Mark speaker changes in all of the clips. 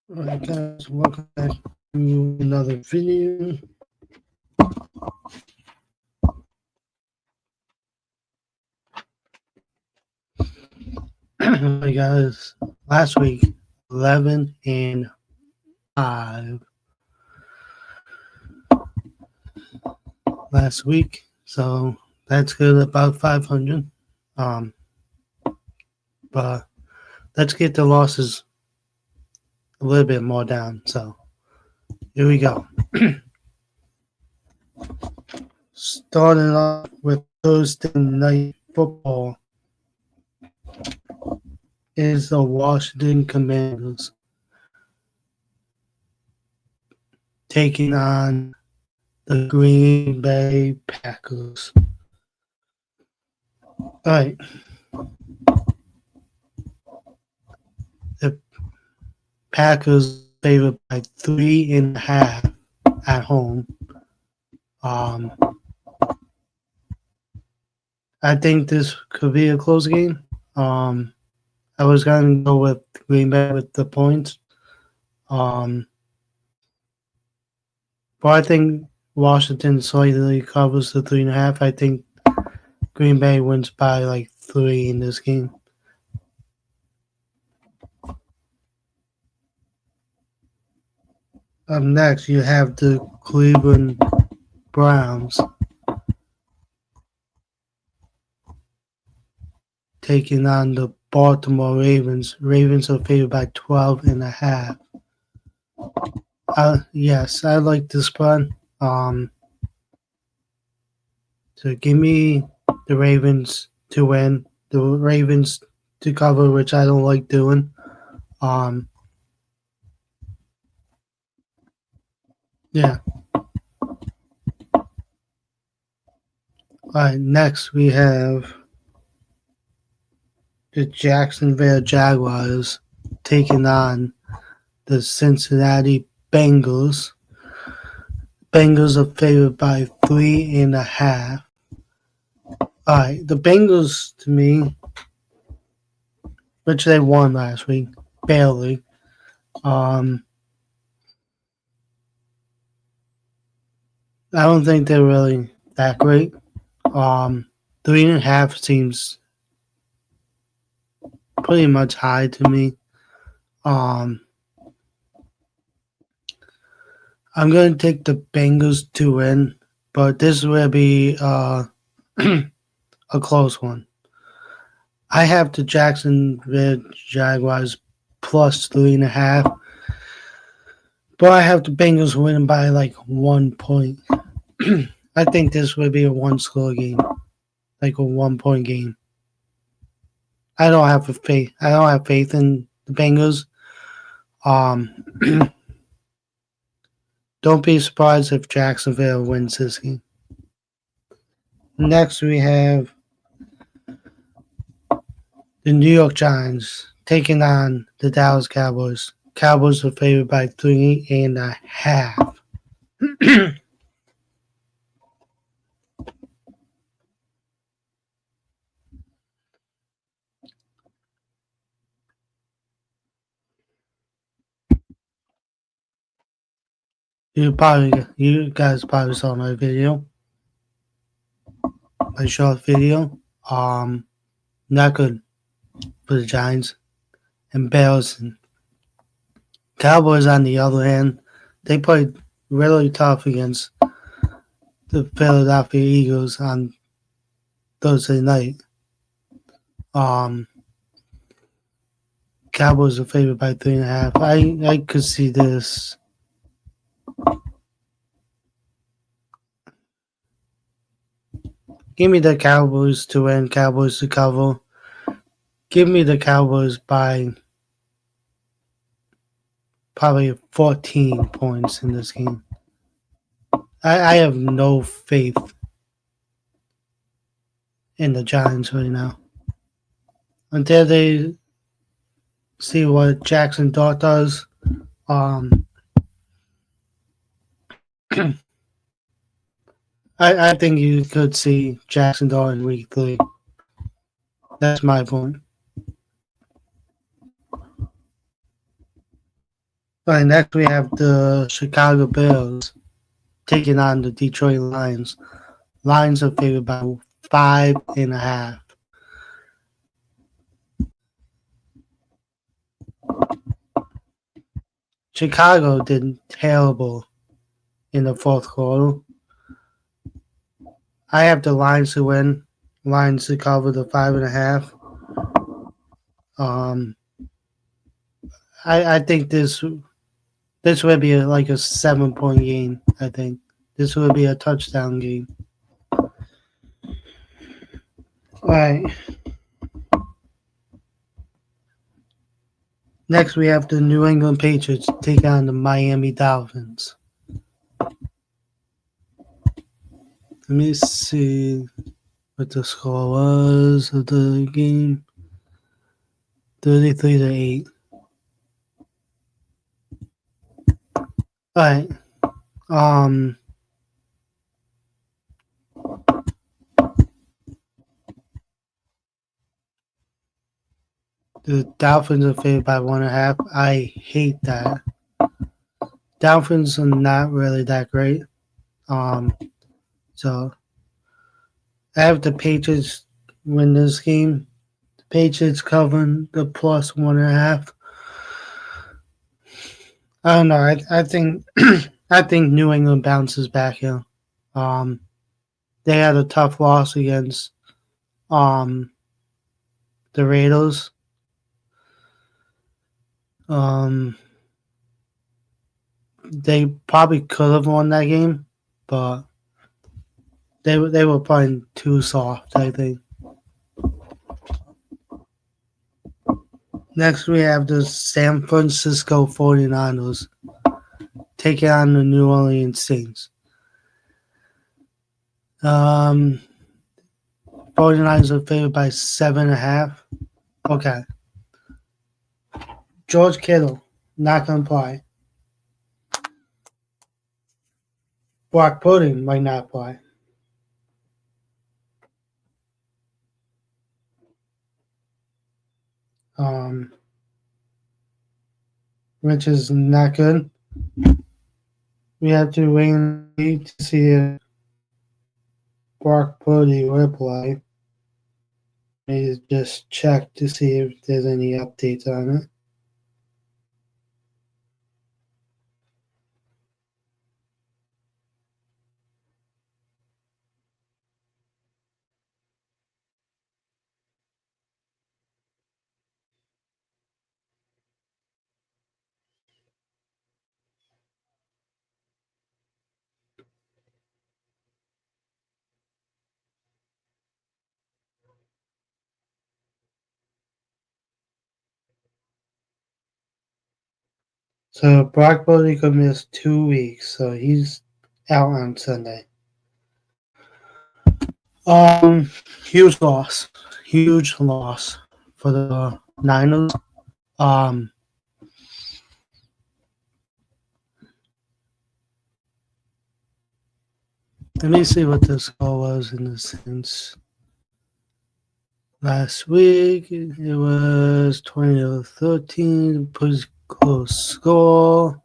Speaker 1: Alright guys, welcome back to another video. Alright guys, last week 11 and 5 last week, so that's good, about 500. But let's get the losses a little bit more down. So here we go. Starting off with Thursday night football is the Washington Commanders taking on the Green Bay Packers. All right. The Packers favored by 3.5 at home. I think this could be a close game. I was going to go with Green Bay with the points. But I think Washington slightly covers the 3.5. I think Green Bay wins by like 3 in this game. Up next, you have the Cleveland Browns taking on the Baltimore Ravens. Ravens are favored by 12.5. Yes, I like this spread. So give me the Ravens to win, the Ravens to cover, which I don't like doing. Yeah. All right, next we have the Jacksonville Jaguars taking on the Cincinnati Bengals. Bengals are favored by 3.5. All right, the Bengals to me, which they won last week, barely. I don't think they're really that great. 3.5 seems pretty much high to me. I'm going to take the Bengals to win, but this will be a close one. I have the Jacksonville Jaguars plus 3.5, but I have the Bengals winning by like 1 point. I think this will be a one-score game, like a 1-point game. I don't have faith. I don't have faith in the Bengals. Don't be surprised if Jacksonville wins this game. Next, we have the New York Giants taking on the Dallas Cowboys. Cowboys are favored by 3.5. You guys probably saw my video, my short video. Not good for the Giants. Embarrassing. Cowboys, on the other hand, they played really tough against the Philadelphia Eagles on Thursday night. Cowboys are favored by 3.5. I could see this. Give me the Cowboys to win, Cowboys to cover. Give me the Cowboys by probably 14 points in this game. I have no faith in the Giants right now. Until they see what Jackson Dart does, I think you could see Jackson Dart in week 3. That's my point. All right, next we have the Chicago Bears taking on the Detroit Lions. Lions are favored by 5.5. Chicago did terrible in the fourth quarter. I have the Lions to win. Lions to cover the 5.5. Um, I think this would be like a 7 point game. I think this would be a touchdown game. All right. Next, we have the New England Patriots take on the Miami Dolphins. Let me see what the score was of the game. 33-8. All right. The Dolphins are favored by 1.5. I hate that. Dolphins are not really that great. So I have the Patriots win this game. The Patriots covering the plus 1.5. I don't know. I think I think New England bounces back here. They had a tough loss against the Raiders. They probably could have won that game, but they were playing too soft, I think. Next, we have the San Francisco 49ers taking on the New Orleans Saints. 49ers are favored by 7.5. Okay. George Kittle, not going to play. Brock Purdy might not play. Which is not good. We have to wait to see if Brock Purdy will play. Maybe just check to see if there's any updates on it. So Brock Purdy could miss 2 weeks, so he's out on Sunday. Huge loss for the Niners. Let me see what the score was in the Saints. Last week it was 20-13, pretty close score.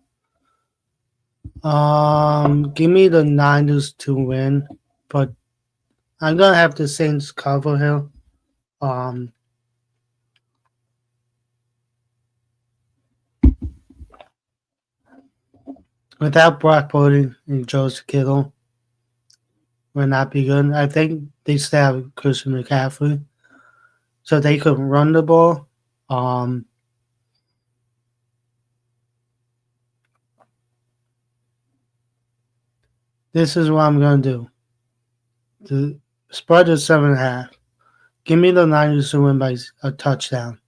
Speaker 1: Give me the Niners to win, but I'm gonna have the Saints cover here. Without Brock Purdy and Joseph Kittle, will not be good. I think they still have Christian McCaffrey, so they could run the ball. This is what I'm gonna do. The spread is 7.5. Give me the Niners to win by a touchdown.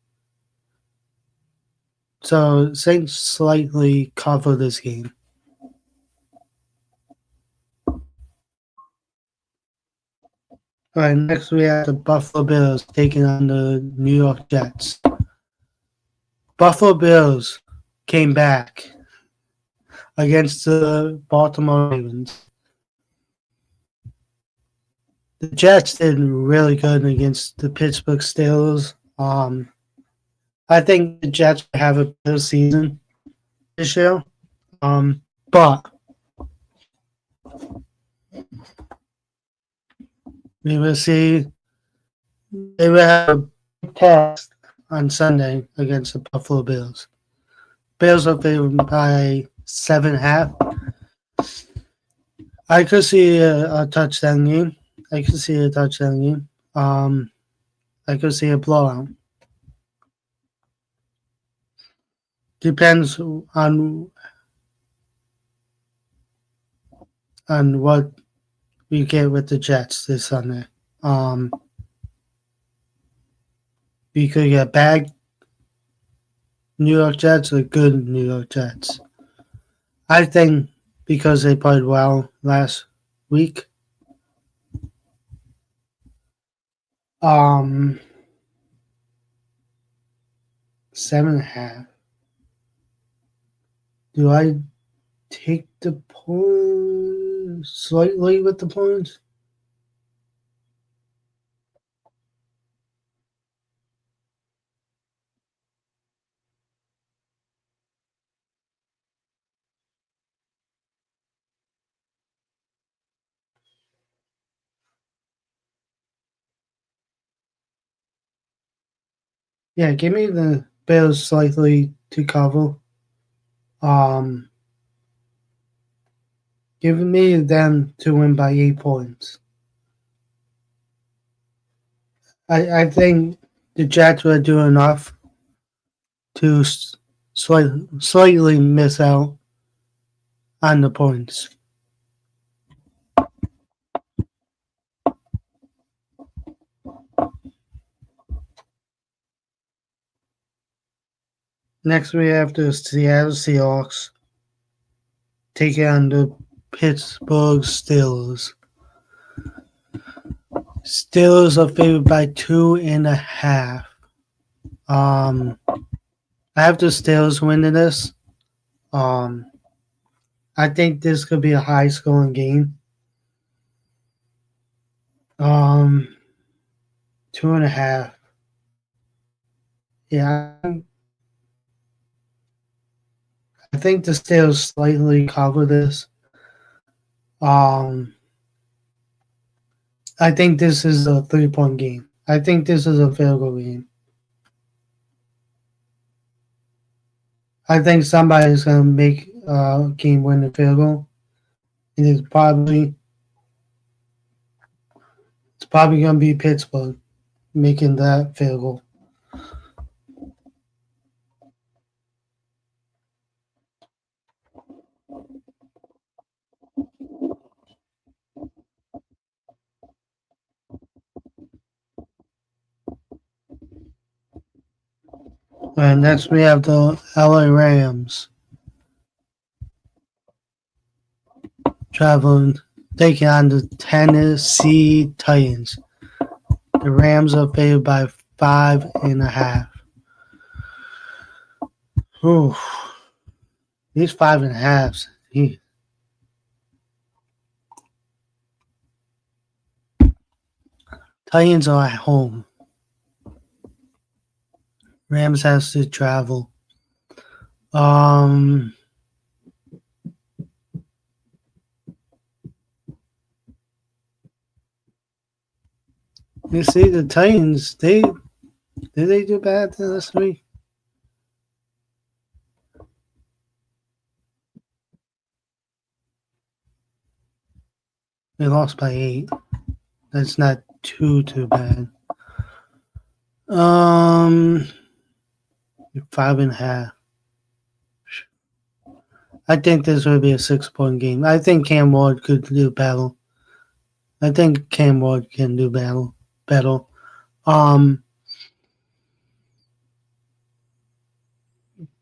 Speaker 1: So Saints slightly cover this game. All right, next we have the Buffalo Bills taking on the New York Jets. Buffalo Bills came back against the Baltimore Ravens. The Jets did really good against the Pittsburgh Steelers. I think the Jets have a better season. this year. But we will see. They will have a big test on Sunday against the Buffalo Bills. Bills are favored by 7.5. I could see a touchdown game. I could see a touchdown game. I could see a blowout. Depends on what we get with the Jets this Sunday. We could get bad New York Jets or good New York Jets. I think because they played well last week. 7.5. Do I take the points slightly with the points? Yeah, give me the Bills slightly to cover. Um, Give me them to win by 8 points. I think the Jets will do enough to slightly miss out on the points. Next, we have the Seattle Seahawks taking on the Pittsburgh Steelers. Steelers are favored by 2.5. I have the Steelers winning this. I think this could be a high scoring game. 2.5. Yeah, I think the Steelers slightly cover this. Um, I think this is a 3-point game. I think this is a field goal game. I think somebody's gonna make a game winning field goal. It's probably gonna be Pittsburgh making that field goal. And next we have the LA Rams traveling, taking on the Tennessee Titans. The Rams are favored by 5.5. Ooh, these 5.5s. Titans are at home. Rams has to travel. You see the Titans, did they do bad this week? They lost by 8. That's not too bad. 5.5. I think this would be a 6-point game. I think Cam Ward could do battle. I think Cam Ward can do battle.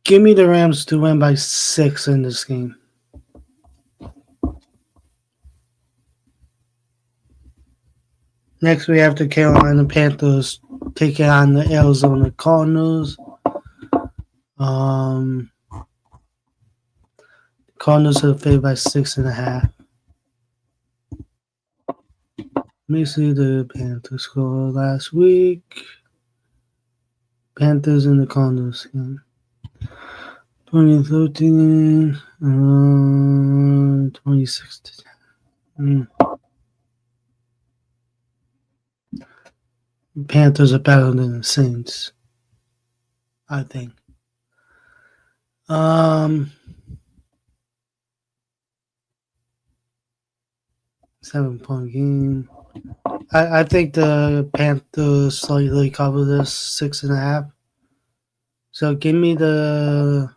Speaker 1: Give me the Rams to win by 6 in this game. Next, we have the Carolina Panthers taking on the Arizona Cardinals. Cardinals are favored by 6.5. Let me see the Panthers score last week. Panthers and the Cardinals. 2013, 2016. Panthers are better than the Saints, I think. Um, 7 point game. I think the Panthers slightly cover this 6.5. So give me the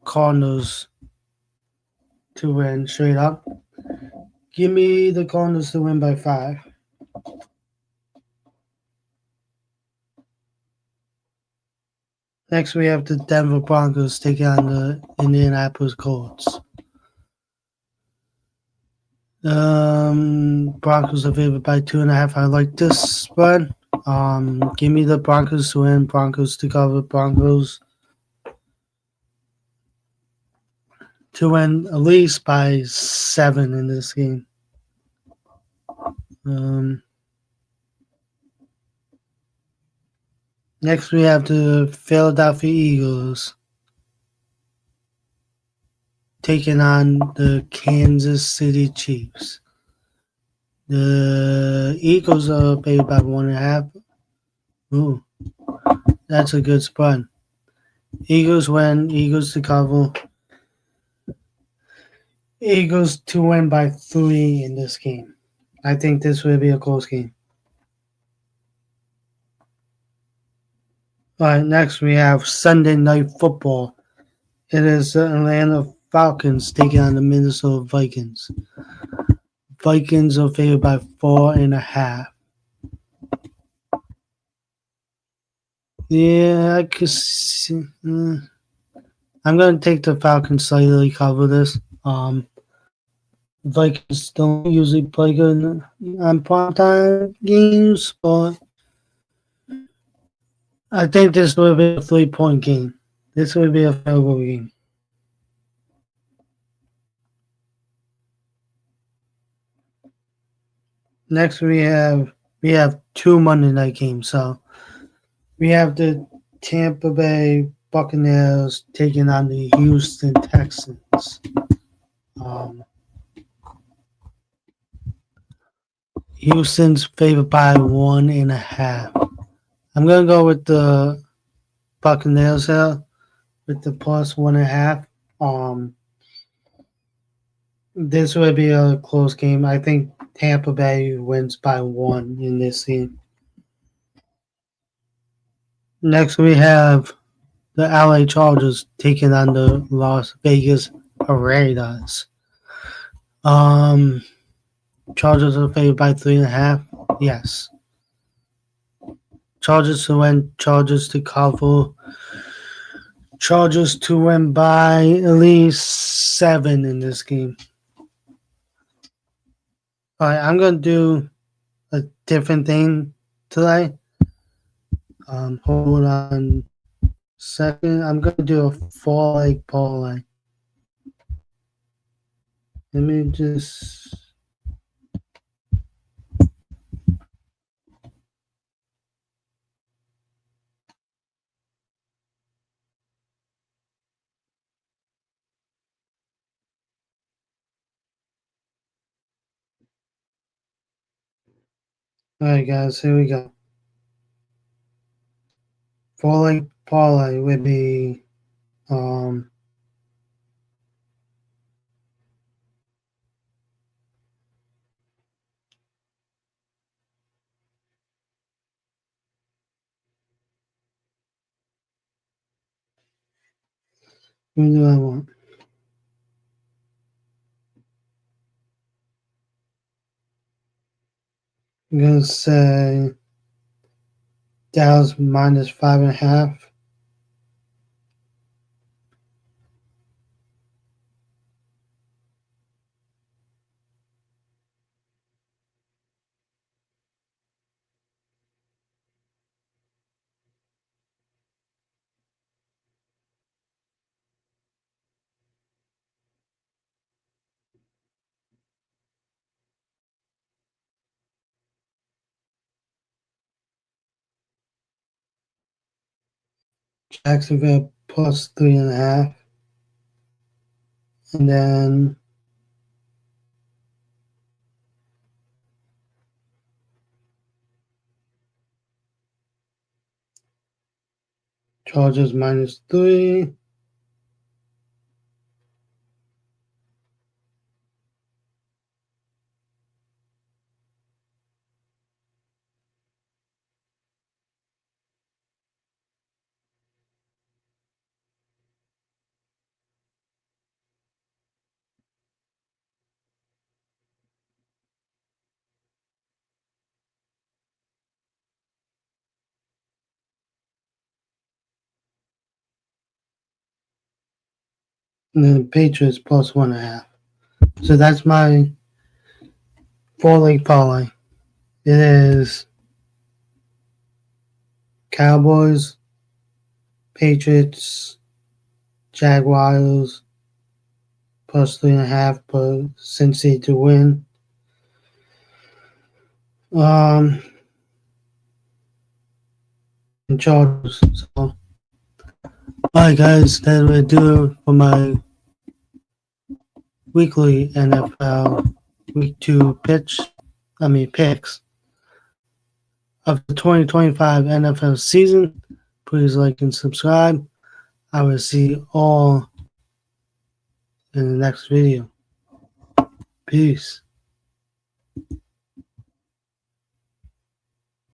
Speaker 1: Cardinals to win straight up. Give me the Cardinals to win by 5. Next, we have the Denver Broncos taking on the Indianapolis Colts. Broncos are favored by 2.5. I like this spread. Give me the Broncos to win, Broncos to cover, Broncos to win at least by 7 in this game. Next, we have the Philadelphia Eagles taking on the Kansas City Chiefs. The Eagles are favored by 1.5. Ooh, that's a good spread. Eagles win, Eagles to cover. Eagles to win by 3 in this game. I think this will be a close game. All right, next we have Sunday Night Football. It is the Atlanta Falcons taking on the Minnesota Vikings. Vikings are favored by 4.5. Yeah, I could see. I'm going to take the Falcons slightly cover this. Vikings don't usually play good on primetime games, but I think this will be a 3 point game. This will be a field goal game. Next, we have 2 Monday night games. So we have the Tampa Bay Buccaneers taking on the Houston Texans. Houston's favored by 1.5. I'm gonna go with the Buccaneers here with the plus 1.5. This would be a close game. I think Tampa Bay wins by 1 in this game. Next, we have the LA Chargers taking on the Las Vegas Raiders. Chargers are favored by 3.5. Yes. Chargers to win. Chargers to cover. Chargers to win by at least 7 in this game. All right, I'm gonna do a different thing today. Hold on a second. I'm gonna do a 4-leg parlay. Let me just. All right, guys, here we go. 4-leg parlay would be what do I want? I'm gonna say Dallas minus 5.5. Jacksonville plus 3.5. And then Chargers minus 3. And then Patriots plus 1.5. So that's my 4-leg parlay. It is Cowboys, Patriots, Jaguars plus 3.5 per Cincy to win. And Chargers. So, alright, guys, that will do it for my weekly NFL Week 2 picks of the 2025 NFL season. Please like and subscribe. I will see you all in the next video. Peace.